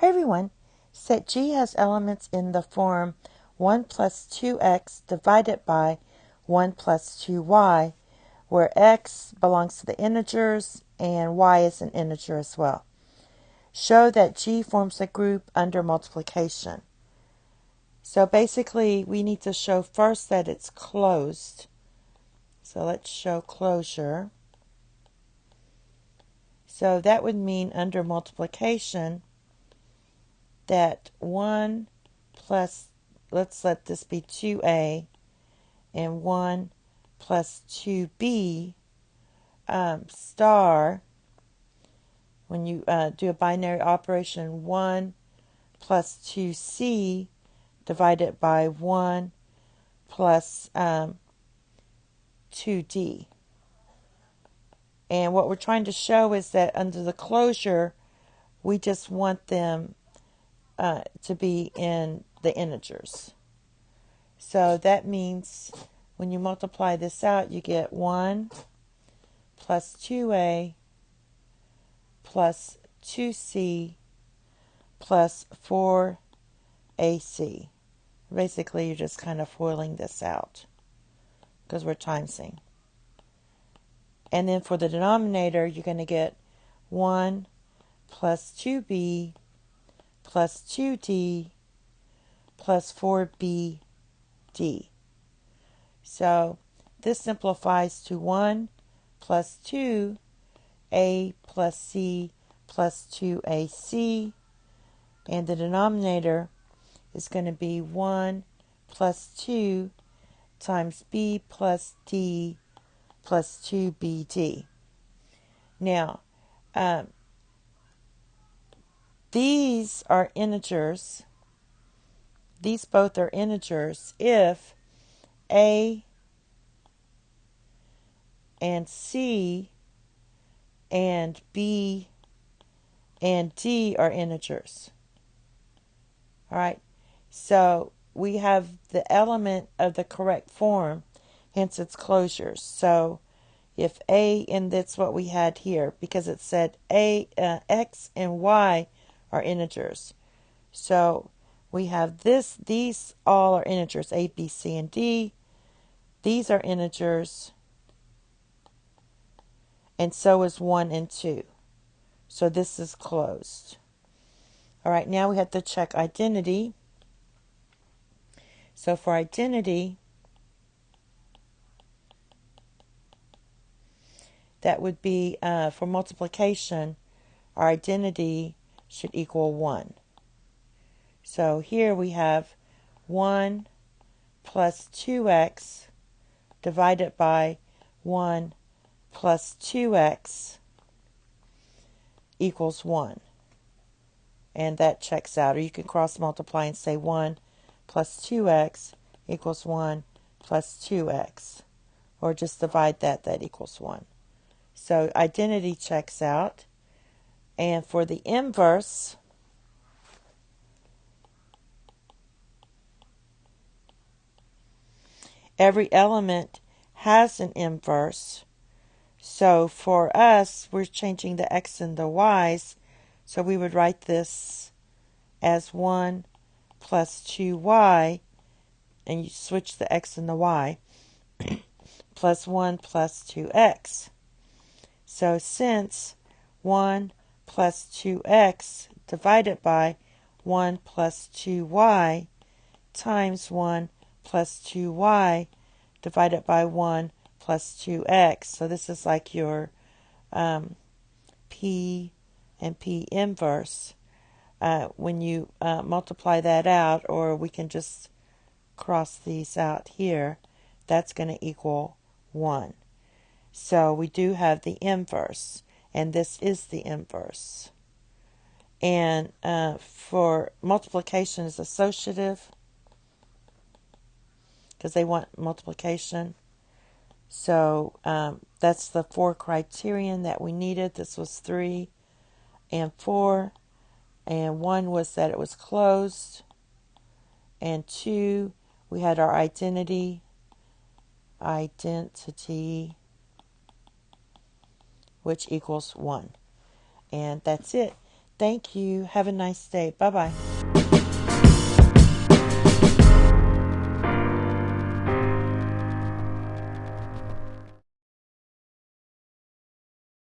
Hi everyone. Set G has elements in the form 1 plus 2x divided by 1 plus 2y, where x belongs to the integers and y is an integer as well. Show that G forms a group under multiplication. So basically we need to show first that it's closed. So let's show closure. So that would mean under multiplication that 1 plus, let's let this be 2a, and 1 plus 2b star, when you do a binary operation, 1 plus 2c divided by 1 plus 2d. And what we're trying to show is that under the closure, we just want them to be in the integers. So that means when you multiply this out, you get 1 plus 2a plus 2c plus 4ac. Basically, you're just kind of foiling this out because we're timesing. And then for the denominator, you're going to get 1 plus 2b plus 2d plus 4bd. So this simplifies to 1 plus 2a plus c plus 2ac, and the denominator is going to be 1 plus 2 times b plus d plus 2bd. Now, these are integers. These both are integers if a and c and b and d are integers. All right, so we have the element of the correct form, hence its closures. So if a, and that's what we had here, because it said x and y are integers. So we have these all are integers, a, b, c, and d. These are integers, and so is 1 and 2. So this is closed. All right, now we have to check identity. So for identity, that would be for multiplication, our identity should equal 1. So here we have 1 plus 2x divided by 1 plus 2x equals 1. And that checks out. Or you can cross multiply and say 1 plus 2x equals 1 plus 2x. Or just divide that equals 1. So identity checks out. And for the inverse, every element has an inverse. So for us, we're changing the x and the y's. So we would write this as 1 plus 2y, and you switch the x and the y, plus 1 plus 2x. So since 1 plus 2x divided by 1 plus 2y times 1 plus 2y divided by 1 plus 2x. So this is like your P and P inverse. When you multiply that out, or we can just cross these out here, that's going to equal 1. So we do have the inverse, and this is the inverse. And for multiplication is associative, because they want multiplication. So that's the 4 criterion that we needed. This was 3 and 4. And 1 was that it was closed. And 2, we had our identity, which equals 1. And that's it. Thank you. Have a nice day. Bye-bye.